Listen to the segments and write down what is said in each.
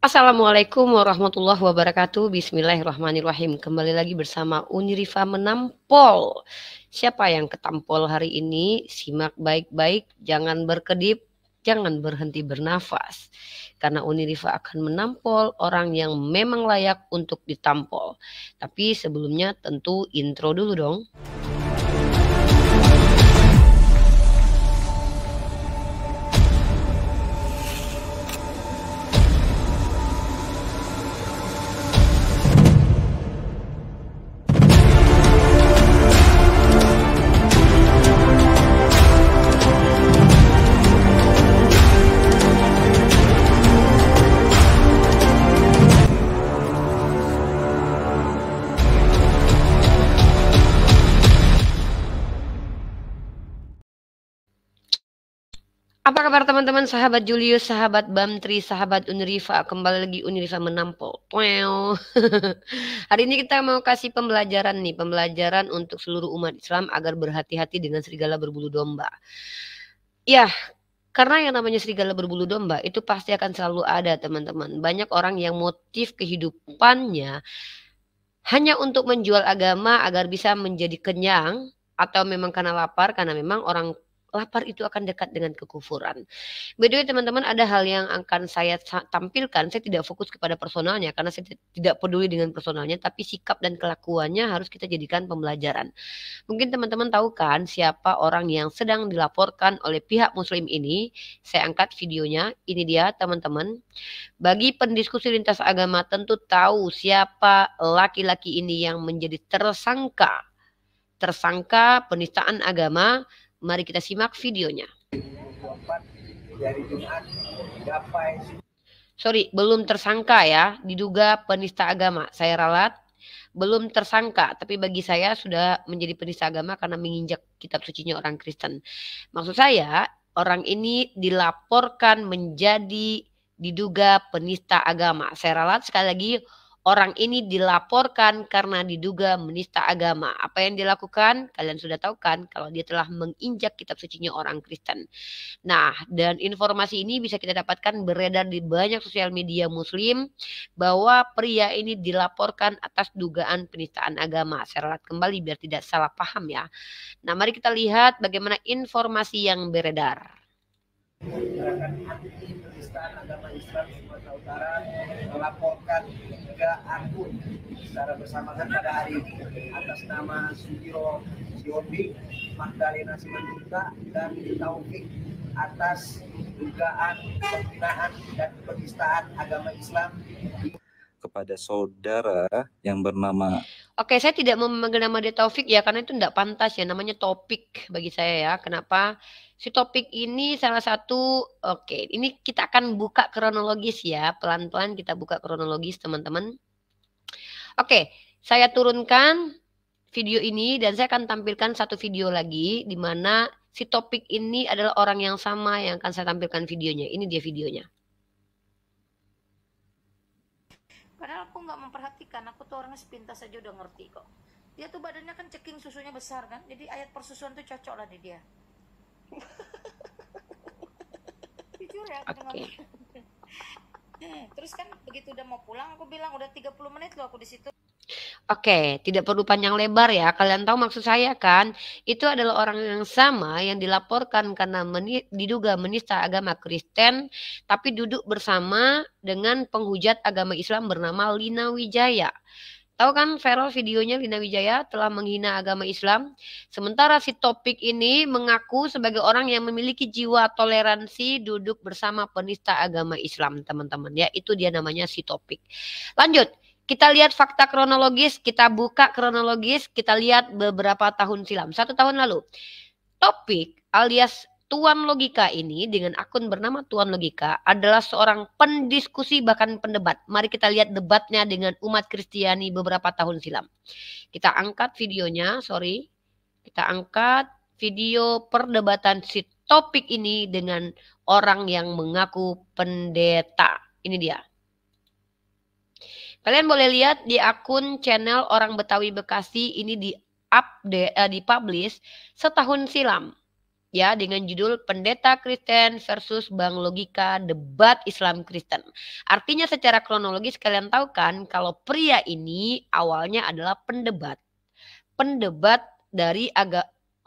Assalamualaikum warahmatullahi wabarakatuh. Bismillahirrahmanirrahim. Kembali lagi bersama Unirifa Menampol. Siapa yang ketampol hari ini? Simak baik-baik, jangan berkedip, jangan berhenti bernafas. Karena Unirifa akan menampol orang yang memang layak untuk ditampol. Tapi sebelumnya tentu intro dulu dong. Apa kabar teman-teman, sahabat Julius, sahabat Bamtri, sahabat Unirifa, kembali lagi Unirifa Menampol. Hari ini kita mau kasih pembelajaran nih, pembelajaran untuk seluruh umat Islam agar berhati-hati dengan serigala berbulu domba. Ya, karena yang namanya serigala berbulu domba itu pasti akan selalu ada teman-teman. Banyak orang yang motif kehidupannya hanya untuk menjual agama agar bisa menjadi kenyang, atau memang karena lapar, karena memang orang lapar itu akan dekat dengan kekufuran. By the way teman-teman, ada hal yang akan saya tampilkan. Saya tidak fokus kepada personalnya karena saya tidak peduli dengan personalnya, tapi sikap dan kelakuannya harus kita jadikan pembelajaran. Mungkin teman-teman tahu kan siapa orang yang sedang dilaporkan oleh pihak muslim ini. Saya angkat videonya, ini dia teman-teman. Bagi pendiskusi lintas agama tentu tahu siapa laki-laki ini yang menjadi tersangka penistaan agama. Mari kita simak videonya. Sorry, belum tersangka ya, diduga penista agama. Saya ralat, belum tersangka, tapi bagi saya sudah menjadi penista agama karena menginjak kitab sucinya orang Kristen. Maksud saya, orang ini dilaporkan menjadi diduga penista agama. Saya ralat sekali lagi, orang ini dilaporkan karena diduga menista agama. Apa yang dilakukan? Kalian sudah tahu kan kalau dia telah menginjak kitab sucinya orang Kristen. Nah, dan informasi ini bisa kita dapatkan beredar di banyak sosial media muslim bahwa pria ini dilaporkan atas dugaan penistaan agama. Saya ralat kembali biar tidak salah paham ya. Nah, mari kita lihat bagaimana informasi yang beredar. Gerakan anti penistaan agama Islam Sumatera Utara melaporkan 3 akun secara bersamaan pada hari ini atas nama Sudiro Siombing, Magdalena Simanjuntak, dan Taufik atas dugaan penghinaan dan penistaan agama Islam kepada saudara yang bernama. Oke, saya tidak mau memanggil nama dia Taufik ya, karena itu tidak pantas ya, namanya Topik bagi saya ya. Kenapa? Si Topik ini salah satu, oke, ini kita akan buka kronologis ya, pelan-pelan kita buka kronologis teman-teman. Oke, saya turunkan video ini dan saya akan tampilkan satu video lagi di mana si Topik ini adalah orang yang sama yang akan saya tampilkan videonya. Ini dia videonya. Padahal aku nggak memperhatikan, aku tuh orangnya sepintas saja udah ngerti kok. Dia tuh badannya kan ceking, susunya besar kan, jadi ayat persusuan tuh cocok lah di dia. Jujur ya, aku dengar. Terus kan begitu udah mau pulang, aku bilang udah 30 menit loh aku di situ. Oke, tidak perlu panjang lebar ya. Kalian tahu maksud saya kan? Itu adalah orang yang sama yang dilaporkan karena diduga menista agama Kristen, tapi duduk bersama dengan penghujat agama Islam bernama Lina Wijaya. Tahu kan viral videonya Lina Wijaya telah menghina agama Islam. Sementara si Topik ini mengaku sebagai orang yang memiliki jiwa toleransi duduk bersama penista agama Islam, teman-teman. Ya, itu dia namanya si Topik. Lanjut. Kita lihat fakta kronologis, kita buka kronologis, kita lihat beberapa tahun silam. 1 tahun lalu, Topik alias Tuan Logika ini dengan akun bernama Tuan Logika adalah seorang pendiskusi bahkan pendebat. Mari kita lihat debatnya dengan umat Kristiani beberapa tahun silam. Kita angkat videonya, sorry. Kita angkat video perdebatan si Topik ini dengan orang yang mengaku pendeta. Ini dia. Kalian boleh lihat di akun channel Orang Betawi Bekasi ini dipublish setahun silam. ya, dengan judul Pendeta Kristen versus Bank Logika Debat Islam Kristen. Artinya secara kronologis kalian tahu kan kalau pria ini awalnya adalah pendebat. Pendebat dari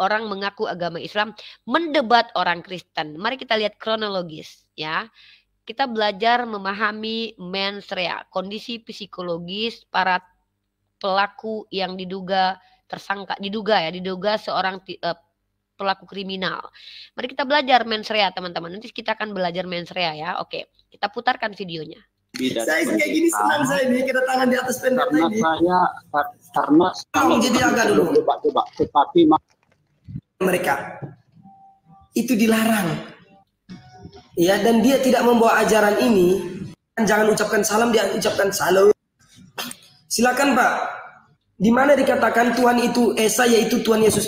orang mengaku agama Islam mendebat orang Kristen. Mari kita lihat kronologis ya. Kita belajar memahami mens rea, kondisi psikologis para pelaku yang diduga seorang pelaku kriminal. Mari kita belajar mens rea teman-teman. Nanti kita akan belajar mens rea ya. Oke, kita putarkan videonya. Saya kayak gini senang saya ini kedatangan di atas pendeta ini. Karena jadi agak dulu. Coba, tetapi mereka itu dilarang. Ya, dan dia tidak membawa ajaran ini. Jangan ucapkan salam, dia ucapkan salam. Silakan Pak. Di mana dikatakan Tuhan itu Esa, yaitu Tuhan Yesus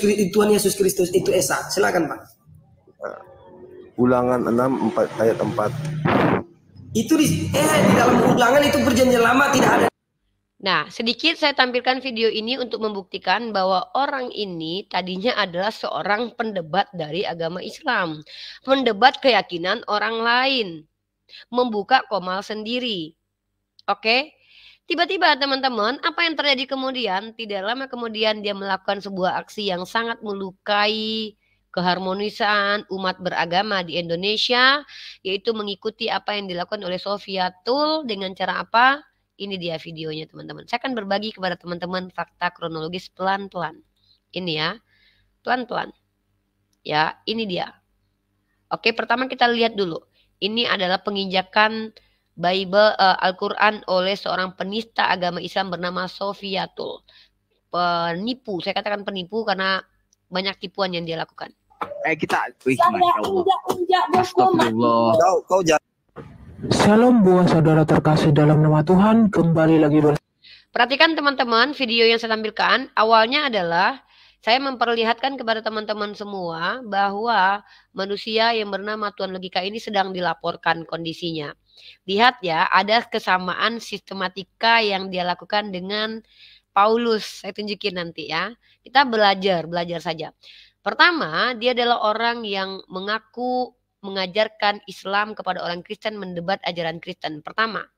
Kristus itu Esa. Silakan Pak. Ulangan 6 ayat 4. Itu di dalam Ulangan itu perjanjian lama tidak ada. Nah, sedikit saya tampilkan video ini untuk membuktikan bahwa orang ini tadinya adalah seorang pendebat dari agama Islam. Pendebat keyakinan orang lain. Membuka komal sendiri. Oke? Tiba-tiba teman-teman, apa yang terjadi kemudian? Tidak lama kemudian dia melakukan sebuah aksi yang sangat melukai keharmonisan umat beragama di Indonesia, yaitu mengikuti apa yang dilakukan oleh Sofiatul dengan cara apa? Ini dia videonya teman-teman. Saya akan berbagi kepada teman-teman fakta kronologis pelan-pelan. Ini ya, pelan-pelan. Ya, ini dia. Oke, pertama kita lihat dulu. Ini adalah penginjakan Bible Al-Quran oleh seorang penista agama Islam bernama Sofiatul. Penipu, saya katakan penipu karena banyak tipuan yang dia lakukan. Salam buat saudara terkasih dalam nama Tuhan, kembali lagi Perhatikan teman-teman, video yang saya tampilkan awalnya adalah saya memperlihatkan kepada teman-teman semua bahwa manusia yang bernama Tuan Logika ini sedang dilaporkan kondisinya. Lihat ya, ada kesamaan sistematika yang dia lakukan dengan Paulus. Saya tunjukin nanti ya. Kita belajar saja. Pertama, dia adalah orang yang mengaku mengajarkan Islam kepada orang Kristen, mendebat ajaran Kristen. Pertama.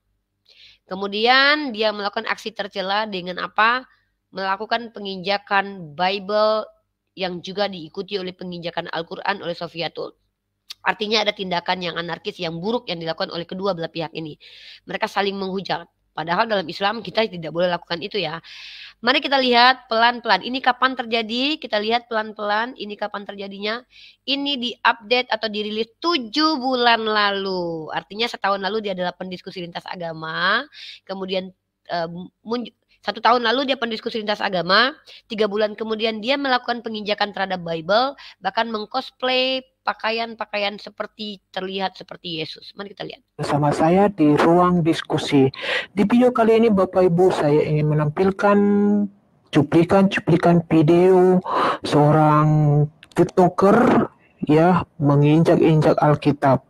Kemudian dia melakukan aksi tercela dengan apa? Melakukan penginjakan Bible yang juga diikuti oleh penginjakan Al-Quran oleh Sofiatul. Artinya ada tindakan yang anarkis, yang buruk yang dilakukan oleh kedua belah pihak ini. Mereka saling menghujat. Padahal dalam Islam kita tidak boleh lakukan itu ya. Mari kita lihat pelan-pelan. Ini kapan terjadi? Kita lihat pelan-pelan. Ini kapan terjadinya? Ini diupdate atau dirilis 7 bulan lalu. Artinya setahun lalu dia adalah pendiskusi lintas agama. Kemudian 1 tahun lalu dia pendiskusi lintas agama. 3 bulan kemudian dia melakukan penginjakan terhadap Bible. Bahkan mengcosplay pakaian-pakaian seperti terlihat seperti Yesus. Mari kita lihat. Bersama saya di ruang diskusi. Di video kali ini Bapak Ibu saya ingin menampilkan cuplikan video seorang TikToker ya menginjak-injak Alkitab.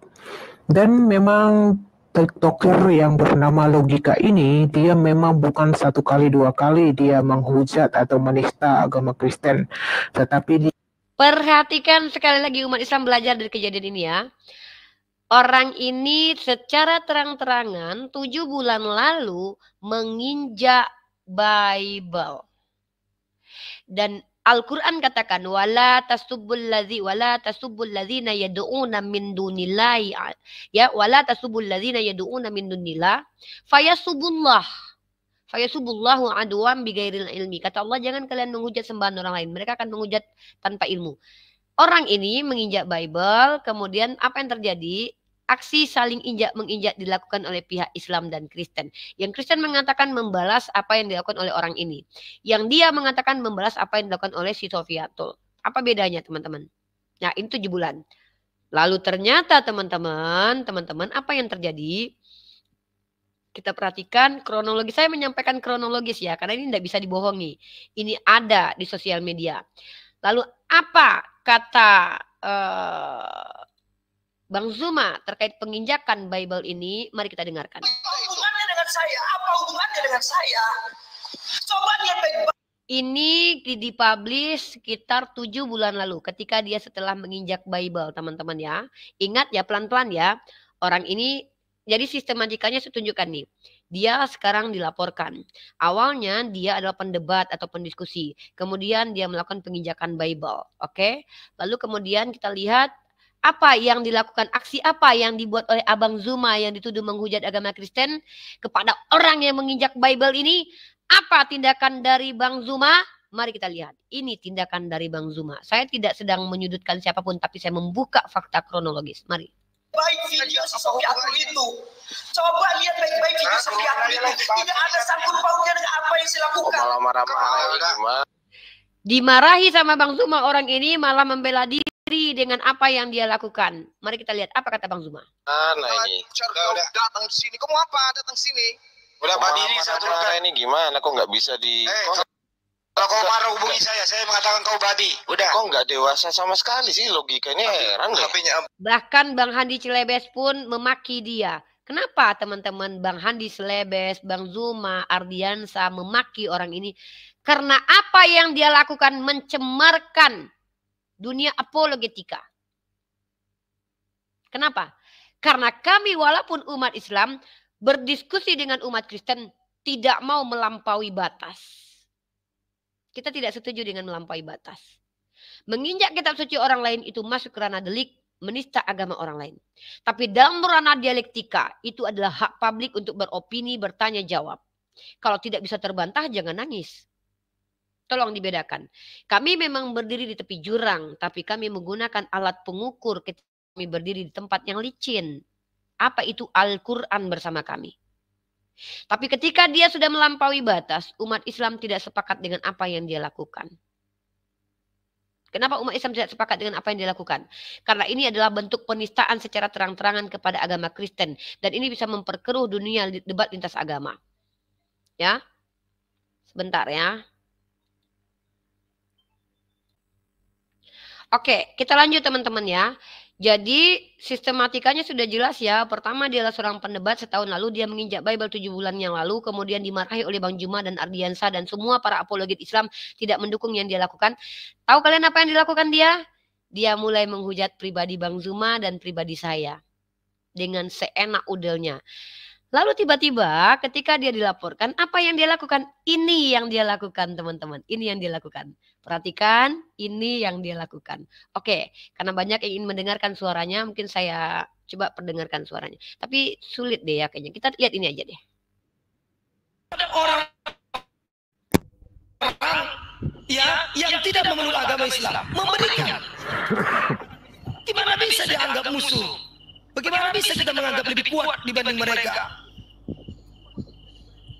Dan memang TikToker yang bernama Logika ini dia memang bukan 1 kali 2 kali dia menghujat atau menista agama Kristen, tetapi perhatikan sekali lagi umat Islam belajar dari kejadian ini ya. Orang ini secara terang-terangan 7 bulan lalu menginjak Bible. Dan Al-Quran katakan wala tasubbul ladzina yad'una min dunillahi ya wala tasubbul ladzina yad'una min dunillah fayasubullahu aduwam bighairil ilmi. Kata Allah, jangan kalian menghujat sembahan orang lain. Mereka akan menghujat tanpa ilmu. Orang ini menginjak Bible, kemudian apa yang terjadi? Aksi saling injak-menginjak dilakukan oleh pihak Islam dan Kristen. Yang Kristen mengatakan membalas apa yang dilakukan oleh orang ini. Yang dia mengatakan membalas apa yang dilakukan oleh si Sofiatul. Apa bedanya teman-teman? Nah, ini 7 bulan. Lalu ternyata teman-teman apa yang terjadi? Kita perhatikan kronologis. Saya menyampaikan kronologis ya, karena ini tidak bisa dibohongi. Ini ada di sosial media. Lalu apa kata Bang Zuma terkait penginjakan Bible ini? Mari kita dengarkan. Apa hubungannya dengan saya? Apa hubungannya dengan saya? Coba lihat baik-baik. Ini dipublish sekitar 7 bulan lalu ketika dia setelah menginjak Bible, teman-teman ya. Ingat ya, pelan-pelan ya. Orang ini, jadi sistematikanya saya tunjukkan nih. Dia sekarang dilaporkan. Awalnya dia adalah pendebat atau pendiskusi. Kemudian dia melakukan penginjakan Bible. Oke. Lalu kemudian kita lihat apa yang dilakukan, aksi apa yang dibuat oleh Abang Zuma yang dituduh menghujat agama Kristen kepada orang yang menginjak Bible ini. Apa tindakan dari Bang Zuma? Mari kita lihat. Ini tindakan dari Bang Zuma. Saya tidak sedang menyudutkan siapapun, tapi saya membuka fakta kronologis. Mari. Baik video si Sofiatul itu. Coba lihat baik-baik video Sofiatul itu. Tidak ada sangkut pautnya dengan apa yang saya lakukan. Dimarahi sama Bang Zuma, orang ini malah membela diri dengan apa yang dia lakukan. Mari kita lihat apa kata Bang Zuma. Nah ini. Udah datang sini. Kamu apa? Datang sini. Udah berdiri satu kali ini gimana? Kok nggak bisa di? Kalau kau marah hubungi saya mengatakan kau badi. Udah. Kok nggak dewasa sama sekali sih, logikanya heran deh. Bahkan Bang Handi Celebes pun memaki dia. Kenapa teman-teman Bang Handi Celebes, Bang Zuma, Ardiansa memaki orang ini? Karena apa yang dia lakukan mencemarkan dunia apologetika. Kenapa? Karena kami walaupun umat Islam berdiskusi dengan umat Kristen tidak mau melampaui batas. Kita tidak setuju dengan melampaui batas. Menginjak kitab suci orang lain itu masuk ke ranah delik, menista agama orang lain. Tapi dalam ranah dialektika itu adalah hak publik untuk beropini, bertanya jawab. Kalau tidak bisa terbantah jangan nangis. Tolong dibedakan. Kami memang berdiri di tepi jurang, tapi kami menggunakan alat pengukur ketika kami berdiri di tempat yang licin. Apa itu Al-Quran bersama kami. Tapi ketika dia sudah melampaui batas, umat Islam tidak sepakat dengan apa yang dia lakukan. Kenapa umat Islam tidak sepakat dengan apa yang dia lakukan? Karena ini adalah bentuk penistaan secara terang-terangan kepada agama Kristen. Dan ini bisa memperkeruh dunia debat lintas agama. Ya, sebentar ya. Oke, kita lanjut teman-teman ya. Jadi sistematikanya sudah jelas ya. Pertama dia adalah seorang pendebat, setahun lalu dia menginjak Bible 7 bulan yang lalu. Kemudian dimarahi oleh Bang Zuma dan Ardiansa dan semua para apologet Islam tidak mendukung yang dia lakukan. Tahu kalian apa yang dilakukan dia? Dia mulai menghujat pribadi Bang Zuma dan pribadi saya. Dengan seenak udelnya. Lalu tiba-tiba ketika dia dilaporkan, apa yang dia lakukan? Ini yang dia lakukan teman-teman. Ini yang dia lakukan. Perhatikan, ini yang dia lakukan. Oke, karena banyak yang ingin mendengarkan suaranya, mungkin saya coba perdengarkan suaranya. Tapi sulit deh ya kayaknya. Kita lihat ini aja deh. Orang ya yang tidak memeluk agama Islam memberikan. Gimana bisa dianggap musuh? Bagaimana bisa kita menganggap lebih kuat dibanding mereka?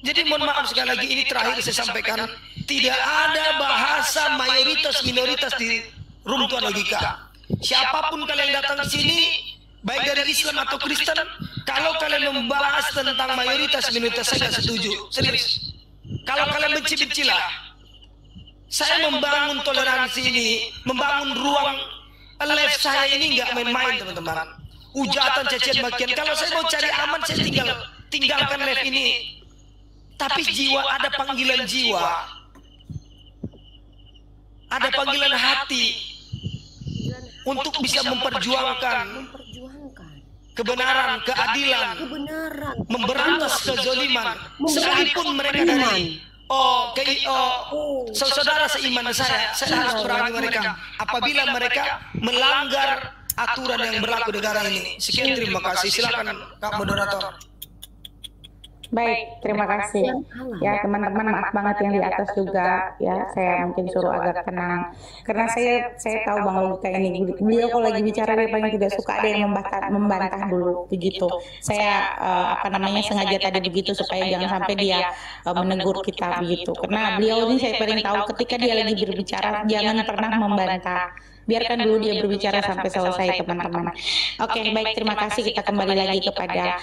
Jadi mohon maaf sekali lagi, ini terakhir saya sampaikan. Tidak ada bahasa mayoritas minoritas di runtuhan logika. Siapapun kalian datang ke sini, baik dari Islam atau Kristen, kalau kalian membahas tentang mayoritas minoritas saya tidak setuju. Serius. Kalau kalian benci-bencilah. Saya membangun toleransi ini, membangun ruang live saya ini nggak main-main teman-teman. Ujatan, cacian, makian. Kalau saya mau cari aman, saya tinggalkan live ini. Tapi jiwa, ada panggilan jiwa. Ada panggilan hati. Untuk bisa memperjuangkan kebenaran, keadilan. Memberantas kezaliman. Sekalipun mereka dari saudara seiman saya harus perangi mereka. Apabila mereka melanggar aturan yang berlaku di negara ini. Sekian, terima kasih. Silakan Kak Moderator. Baik, terima kasih. Ya teman-teman, maaf banget yang di atas juga ya, saya mungkin suruh agak tenang. Karena saya tahu Bang Logika ini, beliau kalau lagi bicara dia paling tidak suka ada yang membantah dulu begitu. Saya sengaja tadi begitu supaya jangan sampai dia menegur kita begitu. Karena beliau ini saya paling tahu ketika dia lagi berbicara jangan pernah membantah. Biarkan dulu dia berbicara sampai selesai teman-teman. Oke, baik, terima kasih. Kita kembali lagi kepada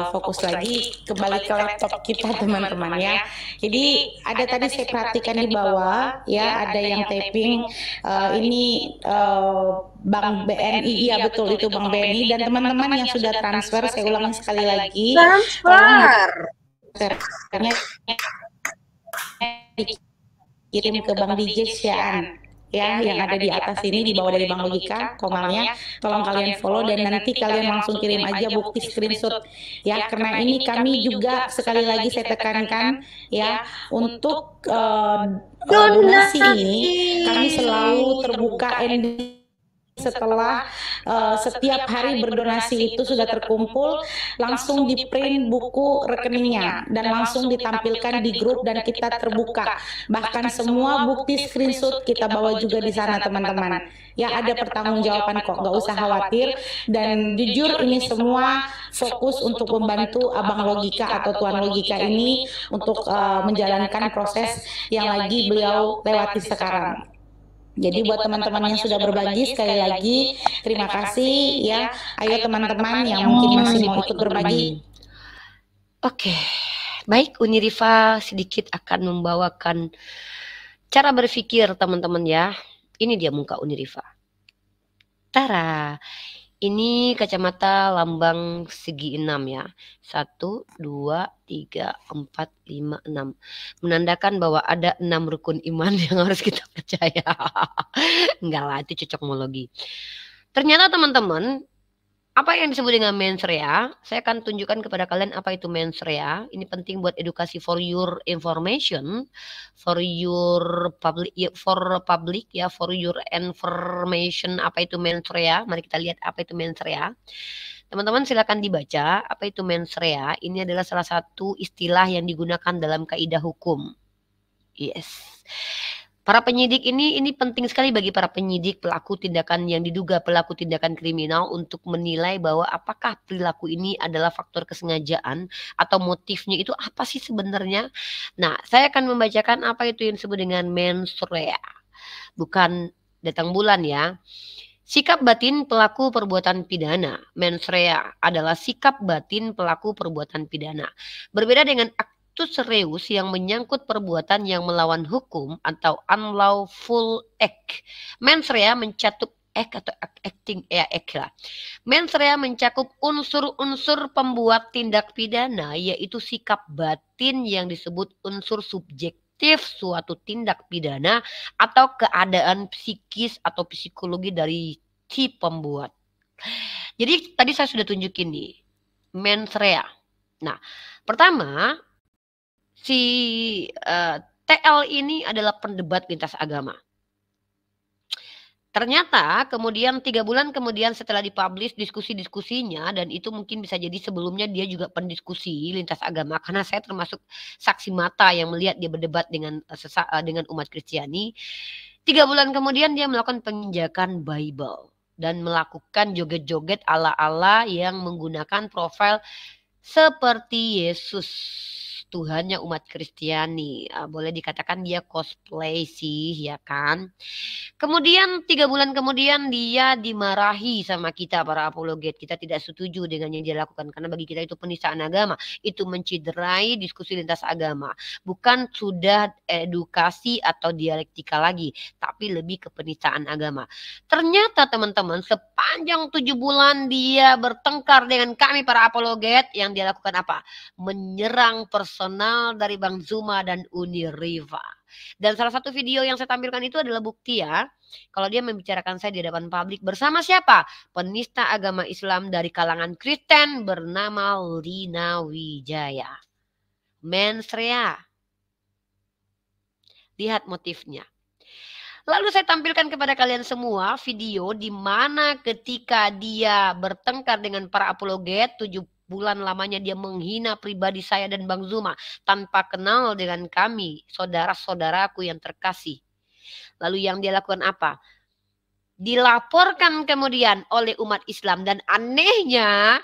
fokus lagi, kembali ke laptop kita teman-teman ya. Jadi ada tadi saya perhatikan di bawah ya, ada yang typing ini Bang BNI, iya betul itu Bang BNI, dan teman-teman yang sudah transfer, saya ulangi sekali lagi. Transfer. kirim ke Bang DJ Syaan ya, yang ada di atas ini, di bawah dari Bang Logika, komalnya. Tolong kalian follow dan nanti kalian langsung kirim aja bukti screenshot ya, karena ini kami juga sekali lagi saya tekankan ya, untuk donasi ini kami selalu terbuka setelah setiap hari berdonasi itu sudah terkumpul, langsung di print buku rekeningnya dan langsung ditampilkan di grup dan kita terbuka. Bahkan semua bukti screenshot kita bawa juga di sana teman-teman. Ya, ada pertanggungjawaban kok, nggak usah khawatir. Dan jujur ini semua fokus untuk membantu Abang Logika atau Tuan Logika ini untuk menjalankan proses yang lagi beliau lewati sekarang. Jadi buat teman-teman yang sudah berbagi, sekali lagi terima kasih ya. Ayo teman-teman yang mungkin masih mau ikut berbagi. Oke, baik, Uni Rifa sedikit akan membawakan cara berpikir teman-teman ya. Ini dia muka Uni Rifa. Tara, ini kacamata lambang segi 6 ya. 1, 2, 3, 4, 5, 6. Menandakan bahwa ada 6 rukun iman yang harus kita percaya. Enggak lah, itu cocokmologi. Ternyata teman-teman, apa yang disebut dengan mens rea, saya akan tunjukkan kepada kalian apa itu mens rea. Ini penting buat edukasi, for your information, for your public, for your information, apa itu mens rea. Mari kita lihat apa itu mens rea. Teman-teman silakan dibaca apa itu mens rea. Ini adalah salah satu istilah yang digunakan dalam kaidah hukum. Yes. Para penyidik ini penting sekali bagi para penyidik pelaku tindakan yang diduga pelaku tindakan kriminal untuk menilai bahwa apakah perilaku ini adalah faktor kesengajaan atau motifnya itu apa sih sebenarnya. Nah, saya akan membacakan apa itu yang disebut dengan mens rea. Bukan datang bulan ya. Sikap batin pelaku perbuatan pidana. Mens rea adalah sikap batin pelaku perbuatan pidana. Berbeda dengan reus yang menyangkut perbuatan yang melawan hukum atau unlawful act. Mens rea mencakup Mens rea mencakup unsur-unsur pembuat tindak pidana, yaitu sikap batin yang disebut unsur subjektif suatu tindak pidana atau keadaan psikis atau psikologi dari si pembuat. Jadi tadi saya sudah tunjukin nih mens rea. Nah, pertama si TL ini adalah pendebat lintas agama. Ternyata kemudian 3 bulan kemudian setelah dipublish diskusi-diskusinya, dan itu mungkin bisa jadi sebelumnya dia juga pendiskusi lintas agama, karena saya termasuk saksi mata yang melihat dia berdebat dengan umat Kristiani. 3 bulan kemudian dia melakukan penginjakan Bible dan melakukan joget-joget ala-ala yang menggunakan profil seperti Yesus, Tuhannya umat Kristiani. Boleh dikatakan dia cosplay sih, ya kan. Kemudian 3 bulan kemudian dia dimarahi sama kita para apologet. Kita tidak setuju dengan yang dia lakukan karena bagi kita itu penistaan agama. Itu menciderai diskusi lintas agama. Bukan sudah edukasi atau dialektika lagi, tapi lebih ke penistaan agama. Ternyata teman-teman, sepanjang 7 bulan dia bertengkar dengan kami para apologet, yang dia lakukan apa? Menyerang personal dari Bang Zuma dan Uni Rifa. Dan salah satu video yang saya tampilkan itu adalah bukti ya, kalau dia membicarakan saya di hadapan publik bersama siapa? Penista agama Islam dari kalangan Kristen bernama Lina Wijaya. Mens rea. Lihat motifnya. Lalu saya tampilkan kepada kalian semua video di mana ketika dia bertengkar dengan para apologet, 7 bulan lamanya dia menghina pribadi saya dan Bang Zuma tanpa kenal dengan kami, saudara-saudaraku yang terkasih. Lalu yang dia lakukan apa? Dilaporkan kemudian oleh umat Islam, dan anehnya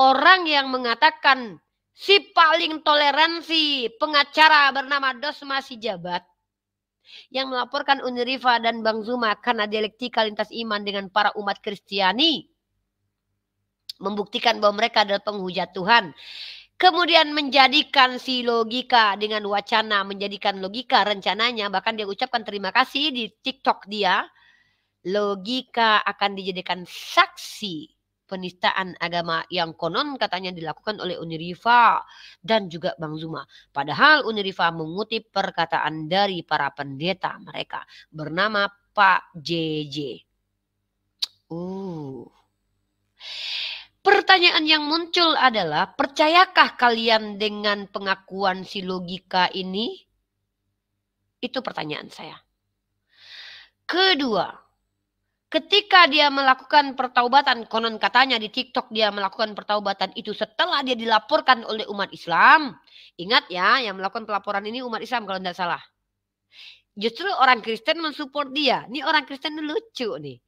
orang yang mengatakan si paling toleransi, pengacara bernama Dosma Sijabat, yang melaporkan Uni Rifa dan Bang Zuma karena dialektika lintas iman dengan para umat Kristiani, membuktikan bahwa mereka adalah penghujat Tuhan. Kemudian menjadikan si logika dengan wacana, menjadikan logika rencananya, bahkan dia ucapkan terima kasih di TikTok dia, logika akan dijadikan saksi penistaan agama yang konon katanya dilakukan oleh Unirifa dan juga Bang Zuma. Padahal Unirifa mengutip perkataan dari para pendeta mereka bernama Pak JJ. Pertanyaan yang muncul adalah, percayakah kalian dengan pengakuan si logika ini? Itu pertanyaan saya. Kedua, ketika dia melakukan pertaubatan, konon katanya di TikTok dia melakukan pertaubatan itu setelah dia dilaporkan oleh umat Islam. Ingat ya, yang melakukan pelaporan ini umat Islam kalau tidak salah. Justru orang Kristen mensupport dia. Ini orang Kristen lucu nih.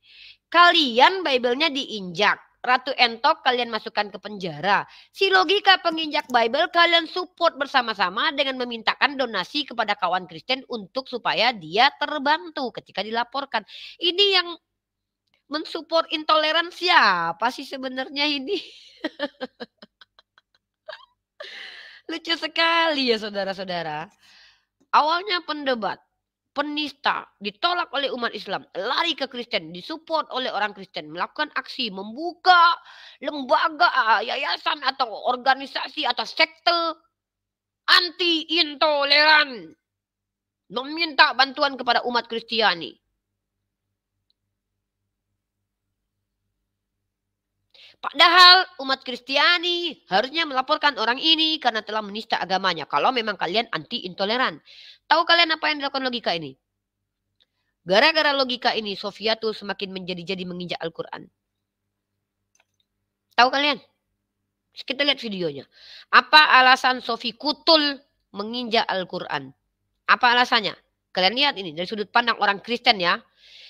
Kalian Bible-nya diinjak. Ratu Entok kalian masukkan ke penjara. Si logika penginjak Bible kalian support bersama-sama dengan memintakan donasi kepada kawan Kristen untuk supaya dia terbantu ketika dilaporkan. Ini yang mensupport intoleran siapa sih sebenarnya ini? Lucu sekali ya saudara-saudara. Awalnya pendebat, penista, ditolak oleh umat Islam, lari ke Kristen, disupport oleh orang Kristen, melakukan aksi, membuka lembaga, yayasan atau organisasi atau sekte anti intoleran, meminta bantuan kepada umat Kristiani. Padahal umat Kristiani harusnya melaporkan orang ini karena telah menista agamanya. Kalau memang kalian anti intoleran. Tahu kalian apa yang dilakukan logika ini? Gara-gara logika ini, Sofia tuh semakin menjadi-jadi menginjak Al-Quran. Tahu kalian? Kita lihat videonya. Apa alasan Sofi Kutul menginjak Al-Quran? Apa alasannya? Kalian lihat ini dari sudut pandang orang Kristen ya.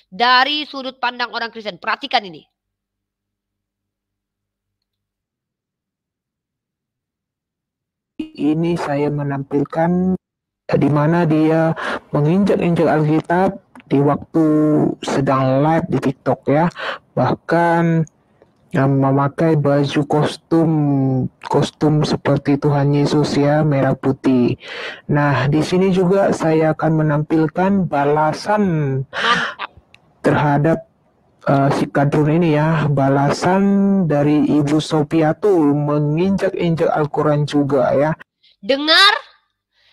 Dari sudut pandang orang Kristen. Perhatikan ini. Ini saya menampilkan di mana dia menginjak-injak Alkitab di waktu sedang live di TikTok ya. Bahkan memakai baju kostum seperti Tuhan Yesus ya, merah putih. Nah, di sini juga saya akan menampilkan balasan terhadap si kadrun ini ya, balasan dari Ibu Sofiatul menginjak-injak Al-Quran juga ya.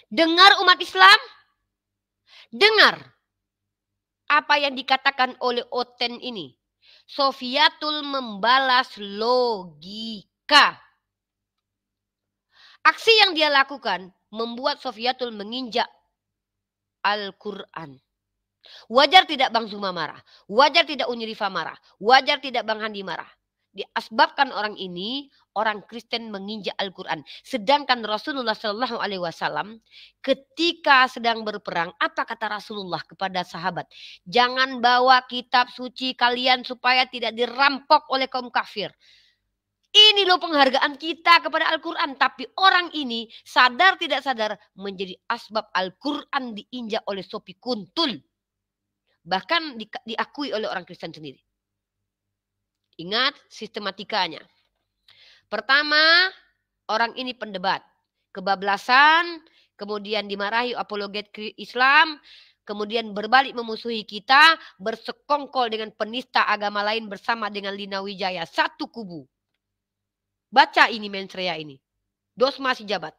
Dengar umat Islam, dengar apa yang dikatakan oleh Oten ini. Sofiatul membalas logika. Aksi yang dia lakukan membuat Sofiatul menginjak Al-Quran. Wajar tidak Bang Zuma marah? Wajar tidak Unirifa marah? Wajar tidak Bang Handi marah? Diasbabkan orang ini, orang Kristen menginjak Al-Quran. Sedangkan Rasulullah SAW ketika sedang berperang, apa kata Rasulullah kepada sahabat? Jangan bawa kitab suci kalian supaya tidak dirampok oleh kaum kafir. Ini loh penghargaan kita kepada Al-Quran. Tapi orang ini sadar tidak sadar menjadi asbab Al-Quran diinjak oleh Sofi Kuntul. Bahkan diakui oleh orang Kristen sendiri. Ingat sistematikanya. Pertama, orang ini pendebat. Kebablasan, kemudian dimarahi apologet Islam, kemudian berbalik memusuhi kita, bersekongkol dengan penista agama lain bersama dengan Lina Wijaya. Satu kubu. Baca ini mensrea ini. Dos masih jabat.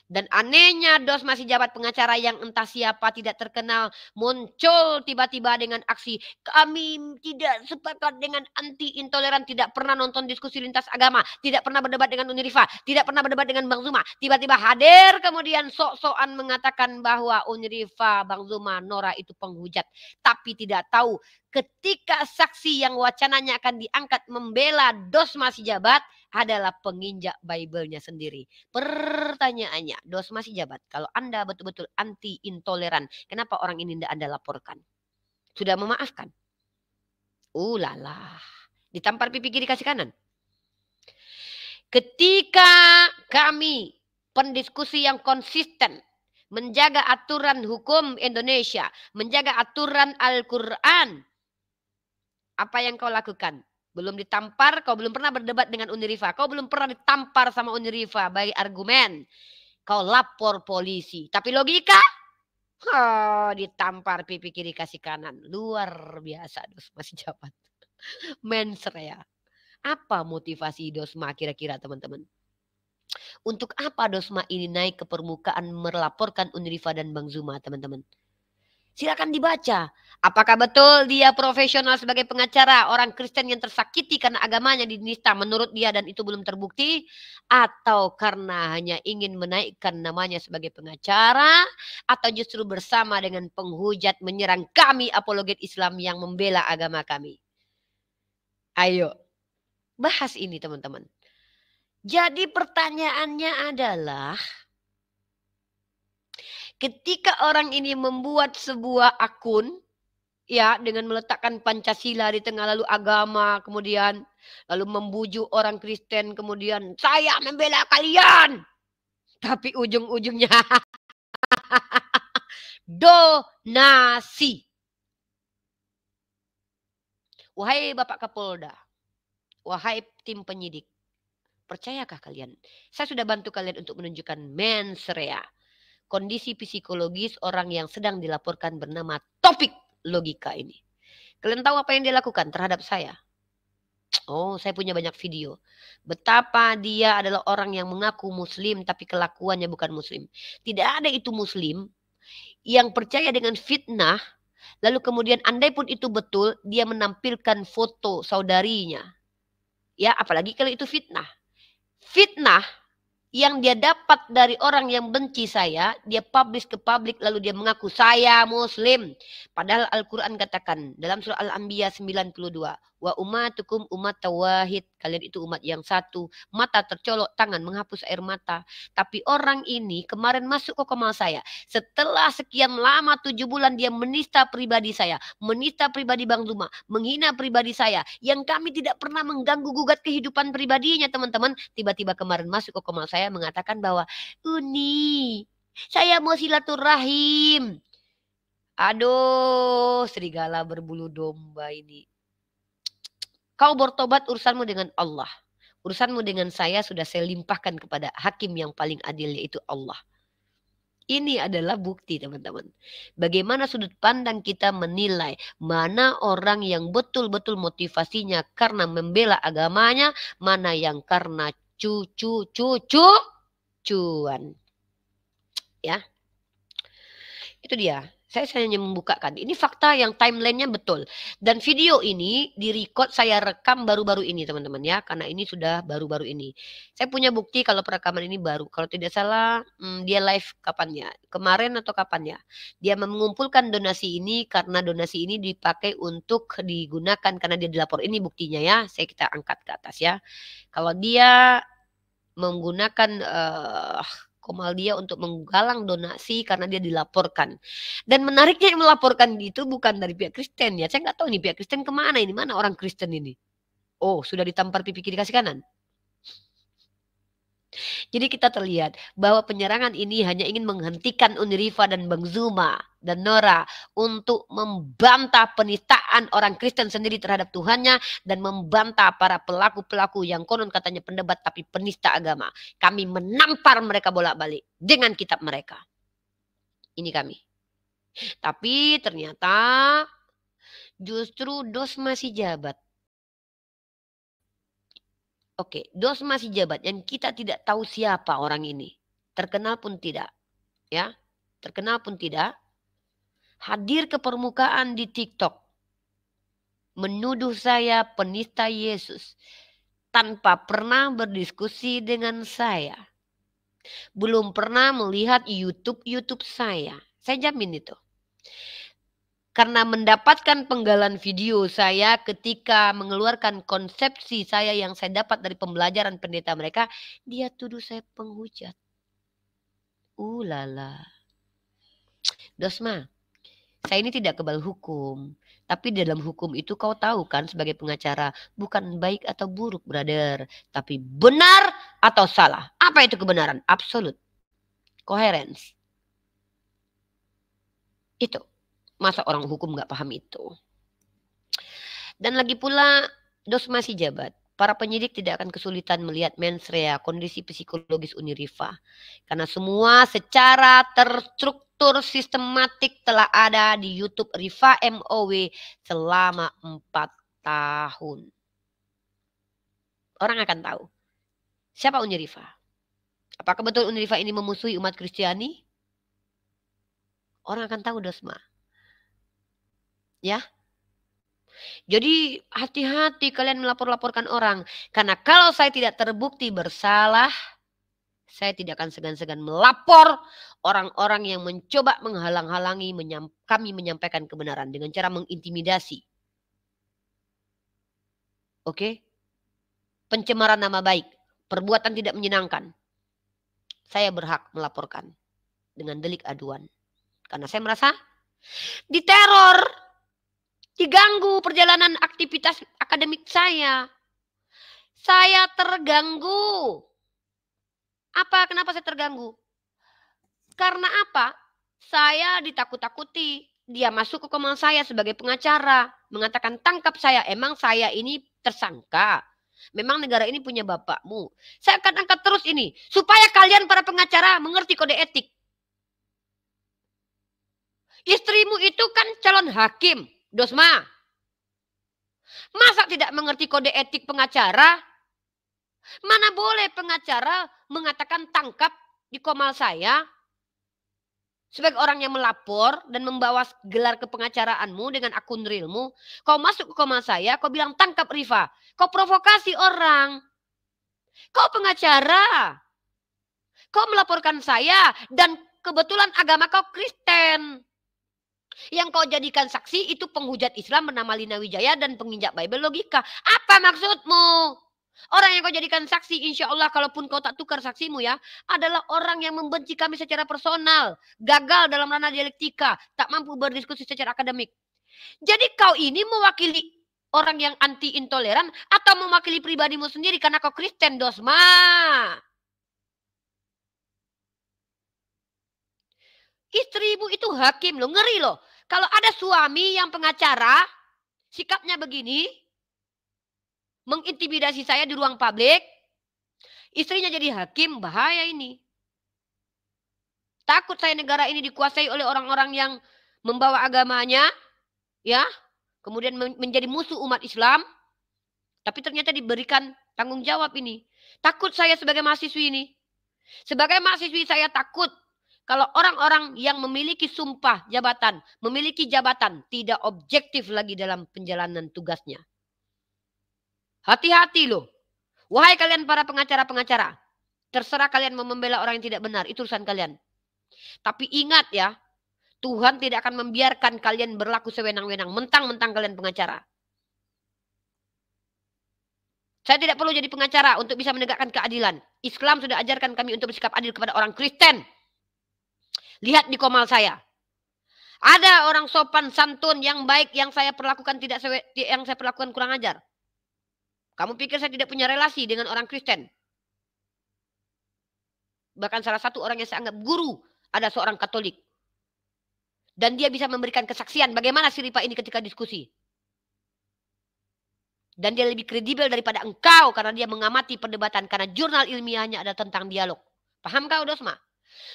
Dan anehnya dos masih jabat pengacara yang entah siapa tidak terkenal muncul tiba-tiba dengan aksi kami tidak sepakat dengan anti intoleran, tidak pernah nonton diskusi lintas agama, tidak pernah berdebat dengan Unirifa, tidak pernah berdebat dengan Bang Zuma, tiba-tiba hadir kemudian sok-sokan mengatakan bahwa Unirifa, Bang Zuma, Nora itu penghujat, tapi tidak tahu ketika saksi yang wacananya akan diangkat membela dos masih jabat adalah penginjak Bible-nya sendiri. Pertanyaannya, dos masih jabat, kalau Anda betul-betul anti intoleran, kenapa orang ini tidak Anda laporkan? Sudah memaafkan? Lala, ditampar pipi kiri kasih kanan. Ketika kami pendiskusi yang konsisten menjaga aturan hukum Indonesia, menjaga aturan Al-Quran, apa yang kau lakukan? Belum ditampar, kau belum pernah berdebat dengan Unirifa. Kau belum pernah ditampar sama Unirifa by argumen. Kau lapor polisi. Tapi logika? Ditampar pipi kiri kasih kanan. Luar biasa. Masih jabat. Mensrea. Apa motivasi Dosma kira-kira teman-teman? Untuk apa Dosma ini naik ke permukaan melaporkan Unriva dan Bang Zuma teman-teman? Silakan dibaca. Apakah betul dia profesional sebagai pengacara orang Kristen yang tersakiti karena agamanya dinista menurut dia dan itu belum terbukti? Atau karena hanya ingin menaikkan namanya sebagai pengacara? Atau justru bersama dengan penghujat menyerang kami apologet Islam yang membela agama kami? Ayo, bahas ini teman-teman. Jadi pertanyaannya adalah, ketika orang ini membuat sebuah akun, ya, dengan meletakkan Pancasila di tengah lalu agama, kemudian lalu membujuk orang Kristen, kemudian saya membela kalian. Tapi ujung-ujungnya donasi. Wahai Bapak Kapolda, wahai tim penyidik, percayakah kalian? Saya sudah bantu kalian untuk menunjukkan mens rea. Kondisi psikologis orang yang sedang dilaporkan bernama Topik Logika ini. Kalian tahu apa yang dia lakukan terhadap saya? Oh, saya punya banyak video. Betapa dia adalah orang yang mengaku muslim tapi kelakuannya bukan muslim. Tidak ada itu muslim yang percaya dengan fitnah, lalu kemudian andai pun itu betul, dia menampilkan foto saudarinya. Ya, apalagi kalau itu fitnah. Fitnah yang dia dapat dari orang yang benci saya, dia publish ke publik lalu dia mengaku saya muslim. Padahal Al-Quran katakan dalam surah Al-Anbiya 92, wa ummatukum umat tawahid, kalian itu umat yang satu. Mata tercolok, tangan menghapus air mata. Tapi orang ini kemarin masuk ke komal saya. Setelah sekian lama 7 bulan dia menista pribadi saya, menista pribadi Bang Zuma, menghina pribadi saya, yang kami tidak pernah mengganggu gugat kehidupan pribadinya teman-teman. Tiba-tiba kemarin masuk ke komal saya mengatakan bahwa Uni, saya mau silaturahim. Aduh, serigala berbulu domba ini. Kau bertobat urusanmu dengan Allah. Urusanmu dengan saya sudah saya limpahkan kepada hakim yang paling adil, yaitu Allah. Ini adalah bukti teman-teman. Bagaimana sudut pandang kita menilai mana orang yang betul-betul motivasinya karena membela agamanya, mana yang karena cuan. Ya. Itu dia. Saya hanya membukakan. Ini fakta yang timelinenya betul. Dan video ini direcord saya rekam baru-baru ini teman-teman ya. Karena ini sudah baru-baru ini. Saya punya bukti kalau perekaman ini baru. Kalau tidak salah dia live kapan ya? Kemarin atau kapan ya? Dia mengumpulkan donasi ini karena donasi ini dipakai untuk digunakan karena dia dilapor. Ini buktinya ya. Saya kita angkat ke atas ya. Kalau dia menggunakan komal dia untuk menggalang donasi karena dia dilaporkan. Dan menariknya yang melaporkan itu bukan dari pihak Kristen ya. Saya nggak tahu nih pihak Kristen kemana ini. Mana orang Kristen ini? Oh, sudah ditampar pipi kiri kasih kanan. Jadi kita terlihat bahwa penyerangan ini hanya ingin menghentikan Unriva dan Bang Zuma dan Nora untuk membantah penistaan orang Kristen sendiri terhadap Tuhannya dan membantah para pelaku-pelaku yang konon katanya pendebat tapi penista agama. Kami menampar mereka bolak-balik dengan kitab mereka. Ini kami. Tapi ternyata justru Dos masih jabat. Oke, Dos masih jabat yang kita tidak tahu siapa orang ini. Terkenal pun tidak. Ya, terkenal pun tidak. Hadir ke permukaan di TikTok. Menuduh saya penista Yesus. Tanpa pernah berdiskusi dengan saya. Belum pernah melihat YouTube saya. Saya jamin itu. Karena mendapatkan penggalan video saya ketika mengeluarkan konsepsi saya yang saya dapat dari pembelajaran pendeta mereka, dia tuduh saya penghujat. Lala. Dosma, saya ini tidak kebal hukum. Tapi dalam hukum itu kau tahu kan sebagai pengacara, bukan baik atau buruk, brother. Tapi benar atau salah. Apa itu kebenaran? Absolut. Coherence. Itu. Masa orang hukum nggak paham itu? Dan lagi pula, Dos masih jabat. Para penyidik tidak akan kesulitan melihat mens rea, kondisi psikologis Unriva. Karena semua secara terstruktur sistematik telah ada di YouTube Riva MOW selama 4 tahun. Orang akan tahu siapa Uni Rifa. Apakah betul Uni Rifa ini memusuhi umat Kristiani? Orang akan tahu, Dosma. Ya. Jadi hati-hati kalian melapor-laporkan orang. Karena kalau saya tidak terbukti bersalah, saya tidak akan segan-segan melapor orang-orang yang mencoba menghalang-halangi kami menyampaikan kebenaran dengan cara mengintimidasi. Oke? Pencemaran nama baik, perbuatan tidak menyenangkan. Saya berhak melaporkan dengan delik aduan. Karena saya merasa diteror, diganggu perjalanan aktivitas akademik saya. Saya terganggu. Kenapa saya terganggu? Karena apa? Saya ditakut-takuti. Dia masuk ke komando saya sebagai pengacara. Mengatakan tangkap saya. Emang saya ini tersangka. Memang negara ini punya bapakmu. Saya akan angkat terus ini. Supaya kalian para pengacara mengerti kode etik. Istrimu itu kan calon hakim. Dosma. Masa tidak mengerti kode etik pengacara? Mana boleh pengacara mengatakan tangkap di komal saya sebagai orang yang melapor dan membawa gelar kepengacaraanmu dengan akun realmu. Kau masuk ke komal saya, kau bilang tangkap Rifa. Kau provokasi orang. Kau pengacara. Kau melaporkan saya dan kebetulan agama kau Kristen. Yang kau jadikan saksi itu penghujat Islam bernama Lina Wijaya dan penginjak Bible logika. Apa maksudmu? Orang yang kau jadikan saksi, insya Allah kalaupun kau tak tukar saksimu ya, adalah orang yang membenci kami secara personal. Gagal dalam ranah dialektika, tak mampu berdiskusi secara akademik. Jadi kau ini mewakili orang yang anti intoleran atau mewakili pribadimu sendiri karena kau Kristen, Dosma. Istrimu itu hakim loh, ngeri loh. Kalau ada suami yang pengacara, sikapnya begini, mengintimidasi saya di ruang publik, istrinya jadi hakim, bahaya ini. Takut saya negara ini dikuasai oleh orang-orang yang membawa agamanya, ya, kemudian menjadi musuh umat Islam, tapi ternyata diberikan tanggung jawab ini. Takut saya sebagai mahasiswi ini. Sebagai mahasiswi saya takut kalau orang-orang yang memiliki sumpah jabatan, memiliki jabatan, tidak objektif lagi dalam penjalanan tugasnya. Hati-hati loh. Wahai kalian para pengacara-pengacara. Terserah kalian mau membela orang yang tidak benar. Itu urusan kalian. Tapi ingat ya. Tuhan tidak akan membiarkan kalian berlaku sewenang-wenang. Mentang-mentang kalian pengacara. Saya tidak perlu jadi pengacara untuk bisa menegakkan keadilan. Islam sudah ajarkan kami untuk bersikap adil kepada orang Kristen. Lihat di komal saya. Ada orang sopan santun yang baik yang saya perlakukan yang saya perlakukan kurang ajar. Kamu pikir saya tidak punya relasi dengan orang Kristen? Bahkan salah satu orang yang saya anggap guru ada seorang Katolik. Dan dia bisa memberikan kesaksian bagaimana si Rifa ini ketika diskusi. Dan dia lebih kredibel daripada engkau karena dia mengamati perdebatan. Karena jurnal ilmiahnya ada tentang dialog. Paham kau, Dosma?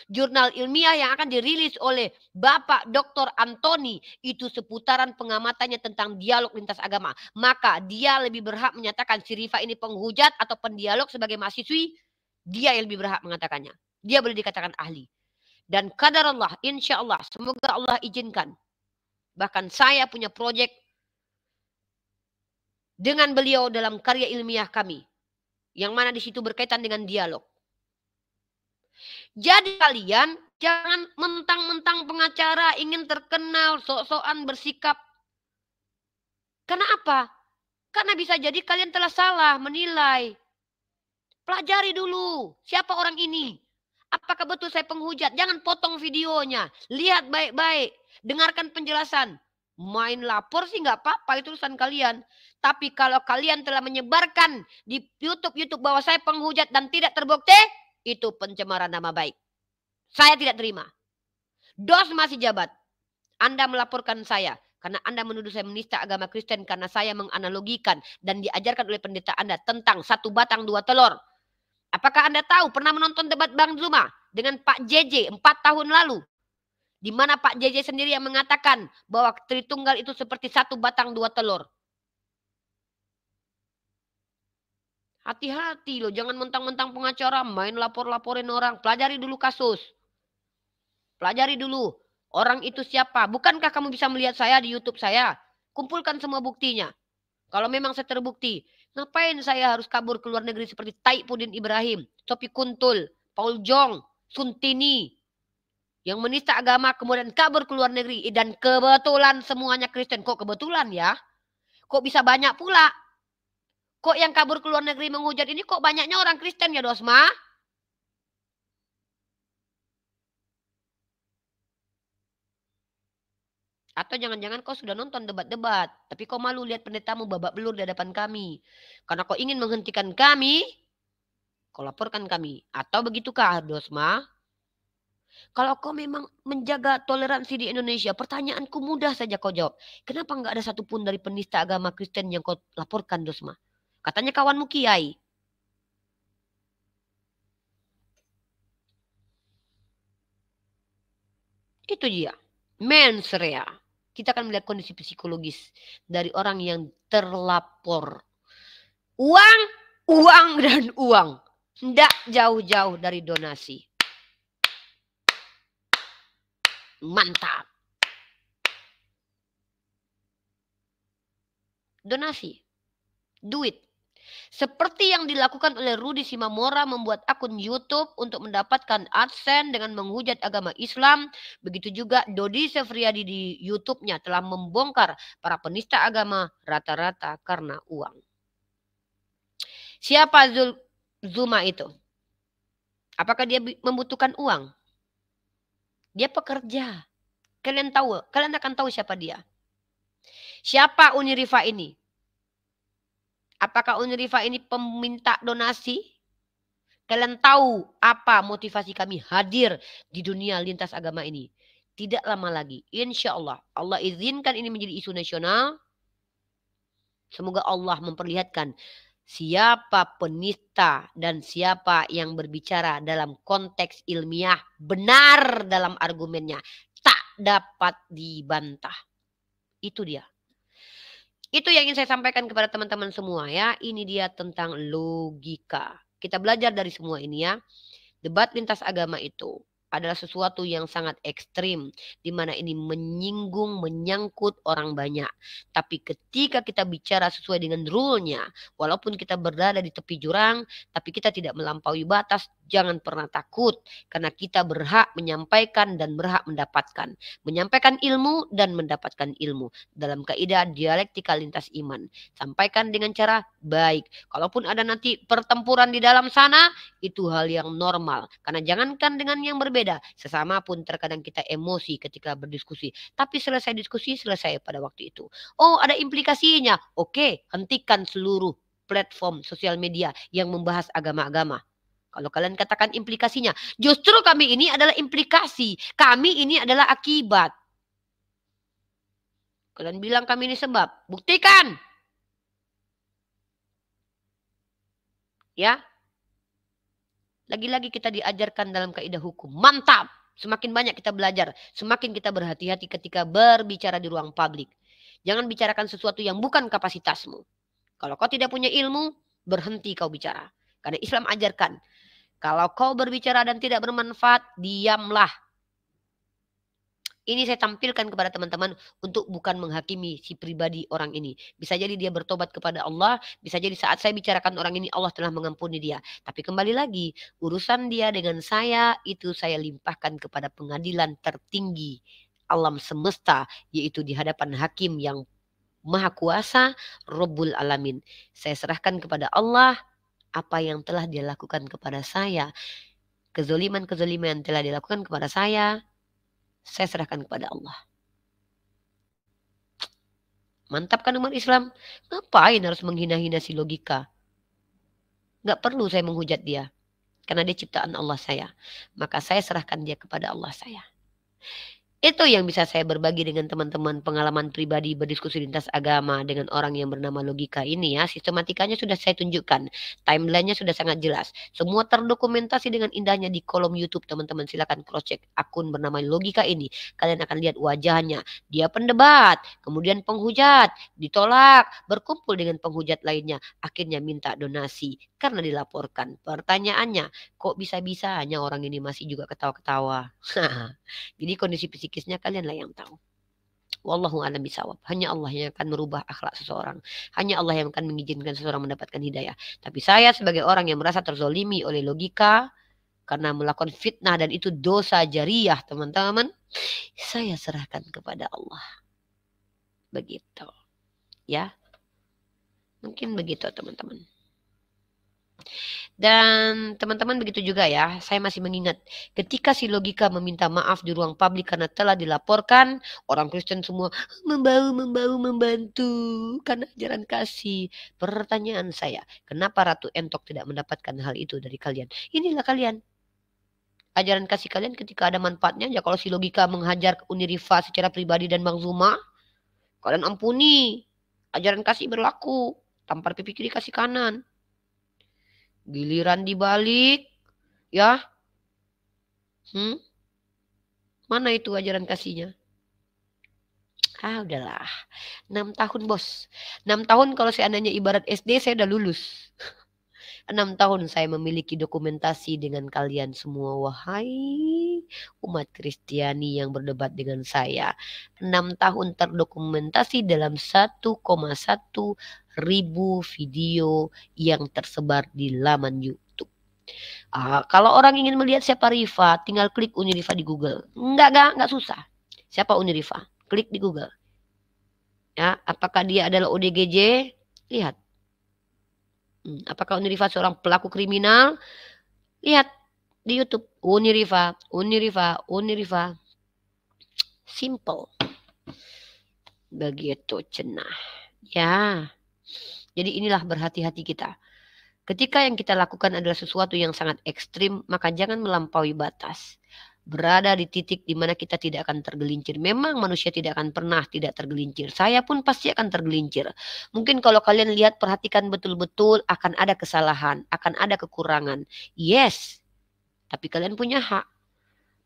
Jurnal ilmiah yang akan dirilis oleh Bapak Dr. Antoni itu seputaran pengamatannya tentang dialog lintas agama. Maka dia lebih berhak menyatakan si Rifa ini penghujat atau pendialog sebagai mahasiswi. Dia yang lebih berhak mengatakannya. Dia boleh dikatakan ahli. Dan kadar Allah, insya Allah, semoga Allah izinkan. Bahkan saya punya proyek dengan beliau dalam karya ilmiah kami. Yang mana di situ berkaitan dengan dialog. Jadi kalian jangan mentang-mentang pengacara ingin terkenal, sok-sokan bersikap. Karena apa? Karena bisa jadi kalian telah salah menilai. Pelajari dulu siapa orang ini. Apakah betul saya penghujat? Jangan potong videonya. Lihat baik-baik. Dengarkan penjelasan. Main lapor sih nggak apa-apa, itu urusan kalian. Tapi kalau kalian telah menyebarkan di YouTube bahwa saya penghujat dan tidak terbukti, itu pencemaran nama baik. Saya tidak terima. Dos masih jabat. Anda melaporkan saya karena Anda menuduh saya menista agama Kristen karena saya menganalogikan dan diajarkan oleh pendeta Anda tentang 1 batang 2 telur. Apakah Anda tahu pernah menonton debat Bang Zuma dengan Pak JJ 4 tahun lalu? Di mana Pak JJ sendiri yang mengatakan bahwa Tritunggal itu seperti 1 batang 2 telur. Hati-hati loh, jangan mentang-mentang pengacara main lapor-laporin orang. Pelajari dulu kasus. Pelajari dulu. Orang itu siapa? Bukankah kamu bisa melihat saya di YouTube saya? Kumpulkan semua buktinya. Kalau memang saya terbukti, ngapain saya harus kabur ke luar negeri seperti Taipudin Ibrahim, Sophie Kuntul, Paul Jong, Suntini, yang menista agama kemudian kabur ke luar negeri. Dan kebetulan semuanya Kristen. Kok kebetulan ya? Kok bisa banyak pula? Kok yang kabur ke luar negeri menghujat ini kok banyaknya orang Kristen ya Dosma? Atau jangan-jangan kau sudah nonton debat-debat. Tapi kau malu lihat pendetamu babak belur di hadapan kami. Karena kau ingin menghentikan kami, kau laporkan kami. Atau begitukah Dosma? Kalau kau memang menjaga toleransi di Indonesia, pertanyaanku mudah saja kau jawab. Kenapa nggak ada satupun dari penista agama Kristen yang kau laporkan, Dosma? Katanya kawanmu kiai. Itu dia. Mens rea. Kita akan melihat kondisi psikologis dari orang yang terlapor. Uang, uang, dan uang. Tidak jauh-jauh dari donasi. Mantap. Donasi. Duit. Seperti yang dilakukan oleh Rudy Simamora membuat akun YouTube untuk mendapatkan AdSense dengan menghujat agama Islam. Begitu juga Dodi Sefriadi di YouTube-nya telah membongkar para penista agama rata-rata karena uang. Siapa Zuma itu? Apakah dia membutuhkan uang? Dia pekerja. Kalian akan tahu siapa dia. Siapa Unirifa ini? Apakah Unirifa ini peminta donasi? Kalian tahu apa motivasi kami hadir di dunia lintas agama ini? Tidak lama lagi, insya Allah. Allah izinkan ini menjadi isu nasional. Semoga Allah memperlihatkan siapa penista dan siapa yang berbicara dalam konteks ilmiah benar dalam argumennya. Tak dapat dibantah. Itu dia. Itu yang ingin saya sampaikan kepada teman-teman semua ya. Ini dia tentang logika. Kita belajar dari semua ini ya. Debat lintas agama itu adalah sesuatu yang sangat ekstrim. Di mana ini menyangkut orang banyak. Tapi ketika kita bicara sesuai dengan rule-nya. Walaupun kita berada di tepi jurang. Tapi kita tidak melampaui batas. Jangan pernah takut. Karena kita berhak menyampaikan dan berhak mendapatkan. Menyampaikan ilmu dan mendapatkan ilmu. Dalam kaidah dialektika lintas iman. Sampaikan dengan cara baik. Kalaupun ada nanti pertempuran di dalam sana. Itu hal yang normal. Karena jangankan dengan yang berbeda. Sesama pun terkadang kita emosi ketika berdiskusi. Tapi selesai diskusi, selesai pada waktu itu. Oh, ada implikasinya. Oke, hentikan seluruh platform sosial media yang membahas agama-agama. Kalau kalian katakan implikasinya, justru kami ini adalah implikasi. Kami ini adalah akibat. Kalian bilang kami ini sebab. Buktikan. Ya. Lagi-lagi kita diajarkan dalam kaidah hukum. Mantap. Semakin banyak kita belajar. Semakin kita berhati-hati ketika berbicara di ruang publik. Jangan bicarakan sesuatu yang bukan kapasitasmu. Kalau kau tidak punya ilmu, berhenti kau bicara. Karena Islam ajarkan. Kalau kau berbicara dan tidak bermanfaat, diamlah. Ini saya tampilkan kepada teman-teman untuk bukan menghakimi si pribadi orang ini. Bisa jadi dia bertobat kepada Allah. Bisa jadi saat saya bicarakan orang ini Allah telah mengampuni dia. Tapi kembali lagi, urusan dia dengan saya itu saya limpahkan kepada pengadilan tertinggi alam semesta. Yaitu di hadapan hakim yang maha kuasa, Rabbul Alamin. Saya serahkan kepada Allah apa yang telah dia lakukan kepada saya. Kezoliman-kezoliman yang telah dilakukan kepada saya serahkan kepada Allah. Mantap kan umat Islam? Ngapain harus menghina-hina si logika? Gak perlu saya menghujat dia. Karena dia ciptaan Allah saya. Maka saya serahkan dia kepada Allah saya. Itu yang bisa saya berbagi dengan teman-teman, pengalaman pribadi berdiskusi lintas agama dengan orang yang bernama Logika ini ya. Sistematikanya sudah saya tunjukkan. Timelinenya sudah sangat jelas. Semua terdokumentasi dengan indahnya di kolom YouTube teman-teman. Silakan cross check akun bernama Logika ini. Kalian akan lihat wajahnya. Dia pendebat, kemudian penghujat, ditolak, berkumpul dengan penghujat lainnya. Akhirnya minta donasi karena dilaporkan. Pertanyaannya, kok bisa-bisanya orang ini masih juga ketawa-ketawa? Jadi kondisi psikisnya kalianlah yang tahu. Wallahu a'lam bishawab. Hanya Allah yang akan merubah akhlak seseorang. Hanya Allah yang akan mengizinkan seseorang mendapatkan hidayah. Tapi saya sebagai orang yang merasa terzolimi oleh Logika karena melakukan fitnah dan itu dosa jariah teman-teman, saya serahkan kepada Allah. Begitu. Ya. Mungkin begitu teman-teman. Dan teman-teman begitu juga ya, saya masih mengingat ketika si Logika meminta maaf di ruang publik karena telah dilaporkan, orang Kristen semua membantu karena ajaran kasih. Pertanyaan saya, kenapa Ratu Entok tidak mendapatkan hal itu dari kalian? Inilah kalian. Ajaran kasih kalian ketika ada manfaatnya aja. Kalau si Logika menghajar Uniriva secara pribadi dan Bang Zuma, kalian ampuni. Ajaran kasih berlaku. Tampar pipi kiri kasih kanan. Giliran dibalik, ya. Mana itu ajaran kasihnya? Udahlah. 6 tahun bos. 6 tahun kalau seandainya ibarat SD saya udah lulus. 6 tahun saya memiliki dokumentasi dengan kalian semua. Wahai umat Kristiani yang berdebat dengan saya. 6 tahun terdokumentasi dalam 1,1 ribu video yang tersebar di laman YouTube. Kalau orang ingin melihat siapa Rifa, tinggal klik Uniriva di Google. Enggak susah. Siapa Uniriva? Klik di Google. Ya, apakah dia adalah ODGJ? Lihat. Apakah Uniriva seorang pelaku kriminal? Lihat di YouTube. Uniriva. Simple. Begitu cenah. Ya. Jadi inilah berhati-hati kita. Ketika yang kita lakukan adalah sesuatu yang sangat ekstrim, maka jangan melampaui batas. Berada di titik di mana kita tidak akan tergelincir. Memang manusia tidak akan pernah tidak tergelincir. Saya pun pasti akan tergelincir. Mungkin kalau kalian lihat, perhatikan betul-betul, akan ada kesalahan, akan ada kekurangan. Yes, tapi kalian punya hak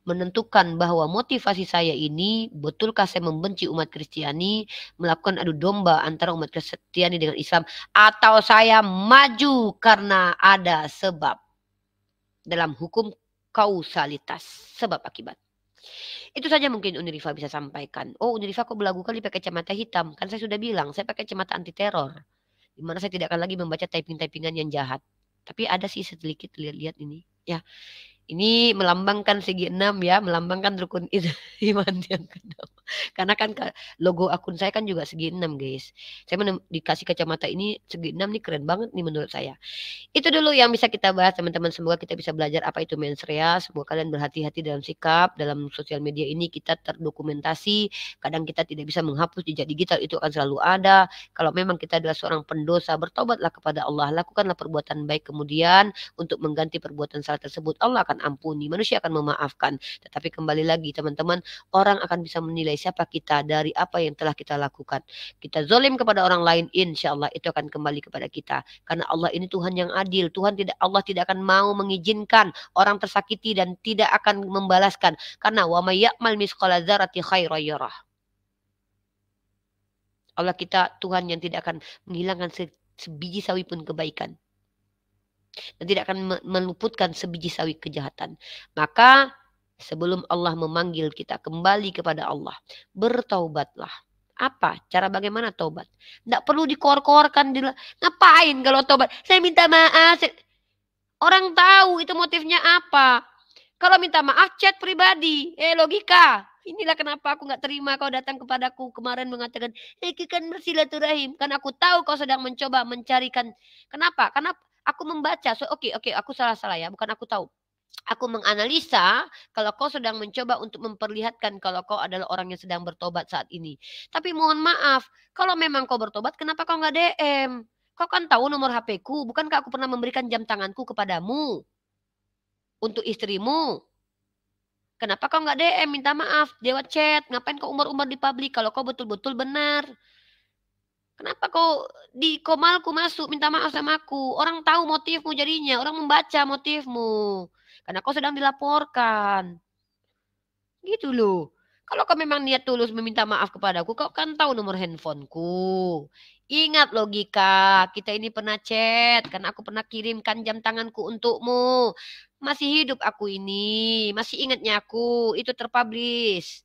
menentukan bahwa motivasi saya ini, betulkah saya membenci umat Kristiani, melakukan adu domba antara umat Kristiani dengan Islam, atau saya maju karena ada sebab dalam hukum kausalitas, sebab akibat. Itu saja mungkin Uniriva bisa sampaikan. Oh, Uniriva kok belagu kali pakai kacamata hitam? Kan saya sudah bilang, saya pakai kacamata anti teror. Dimana saya tidak akan lagi membaca typing-typingan yang jahat. Tapi ada sih sedikit lihat ini. Ya. Ini melambangkan segi 6 ya, melambangkan rukun iman yang ke-6. Karena kan logo akun saya kan juga segi 6 guys. Saya dikasih kacamata ini segi 6 nih, keren banget nih menurut saya. Itu dulu yang bisa kita bahas teman-teman. Semoga kita bisa belajar apa itu mens rea. Semoga kalian berhati-hati dalam sikap. Dalam sosial media ini kita terdokumentasi. Kadang kita tidak bisa menghapus jejak digital, itu akan selalu ada. Kalau memang kita adalah seorang pendosa, bertobatlah kepada Allah. Lakukanlah perbuatan baik kemudian untuk mengganti perbuatan salah tersebut. Allah akan ampuni, manusia akan memaafkan. Tetapi kembali lagi teman-teman, orang akan bisa menilai siapa kita dari apa yang telah kita lakukan. Kita zalim kepada orang lain, insya Allah itu akan kembali kepada kita. Karena Allah ini Tuhan yang adil. Allah tidak akan mau mengizinkan orang tersakiti dan tidak akan membalaskan. Karena wa may ya'mal misqala dzarrati khairan yarah. Allah kita Tuhan yang tidak akan menghilangkan sebiji sawi pun kebaikan. Dan tidak akan meluputkan sebiji sawi kejahatan. Maka sebelum Allah memanggil kita kembali kepada Allah, bertaubatlah. Apa? Cara bagaimana taubat? Tidak perlu dikor-korkan. Ngapain kalau taubat? Saya minta maaf. Orang tahu itu motifnya apa. Kalau minta maaf chat pribadi. Logika. Inilah kenapa aku nggak terima kau datang kepadaku kemarin mengatakan, kan bersilaturahim. Kan aku tahu kau sedang mencoba mencarikan. Kenapa? Karena aku membaca. Oke, aku salah ya. Bukan aku tahu. Aku menganalisa kalau kau sedang mencoba untuk memperlihatkan kalau kau adalah orang yang sedang bertobat saat ini. Tapi mohon maaf, kalau memang kau bertobat, kenapa kau nggak DM? Kau kan tahu nomor HP-ku. Bukankah aku pernah memberikan jam tanganku kepadamu? Untuk istrimu. Kenapa kau nggak DM minta maaf lewat chat? Ngapain kau umbar-umbar di publik kalau kau betul-betul benar? Kenapa kau di komalku masuk minta maaf sama aku? Orang tahu motifmu jadinya, orang membaca motifmu. Karena kau sedang dilaporkan. Gitu loh. Kalau kau memang niat tulus meminta maaf kepadaku, kau kan tahu nomor handphoneku. Ingat logika, kita ini pernah chat, karena aku pernah kirimkan jam tanganku untukmu. Masih hidup aku ini, masih ingatnya aku, itu terpublish.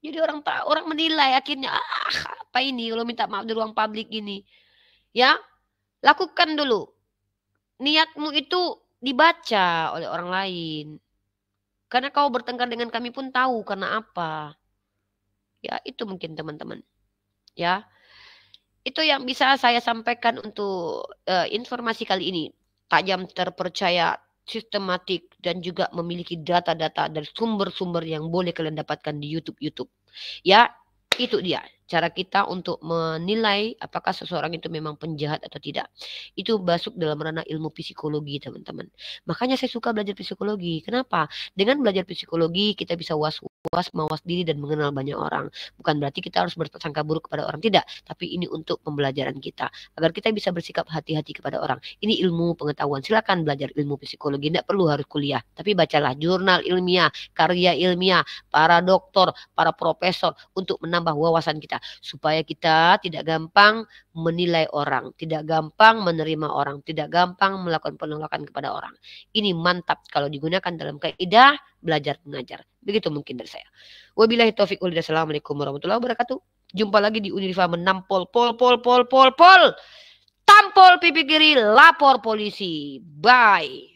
Jadi orang menilai akhirnya, apa ini kalau minta maaf di ruang publik gini. Ya, lakukan dulu. Niatmu itu dibaca oleh orang lain. Karena kau bertengkar dengan kami pun tahu karena apa. Ya, itu mungkin teman-teman. Ya. Itu yang bisa saya sampaikan untuk informasi kali ini. Tajam, terpercaya, sistematik, dan juga memiliki data-data dari sumber-sumber yang boleh kalian dapatkan di YouTube. Ya, itu dia cara kita untuk menilai apakah seseorang itu memang penjahat atau tidak. Itu masuk dalam ranah ilmu psikologi, teman-teman. Makanya saya suka belajar psikologi. Kenapa? Dengan belajar psikologi kita bisa was-was, mawas diri, dan mengenal banyak orang. Bukan berarti kita harus berprasangka buruk kepada orang, tidak. Tapi ini untuk pembelajaran kita. Agar kita bisa bersikap hati-hati kepada orang. Ini ilmu pengetahuan. Silakan belajar ilmu psikologi. Tidak perlu harus kuliah. Tapi bacalah jurnal ilmiah, karya ilmiah, para doktor, para profesor untuk menambah wawasan kita. Supaya kita tidak gampang menilai orang. Tidak gampang menerima orang. Tidak gampang melakukan penolakan kepada orang. Ini mantap kalau digunakan dalam kaidah belajar mengajar. Begitu mungkin dari saya. Wabillahi taufiq wal hidayah. Assalamualaikum warahmatullahi wabarakatuh. Jumpa lagi di Unifa menampol pol. Tampol pipi kiri, lapor polisi. Bye.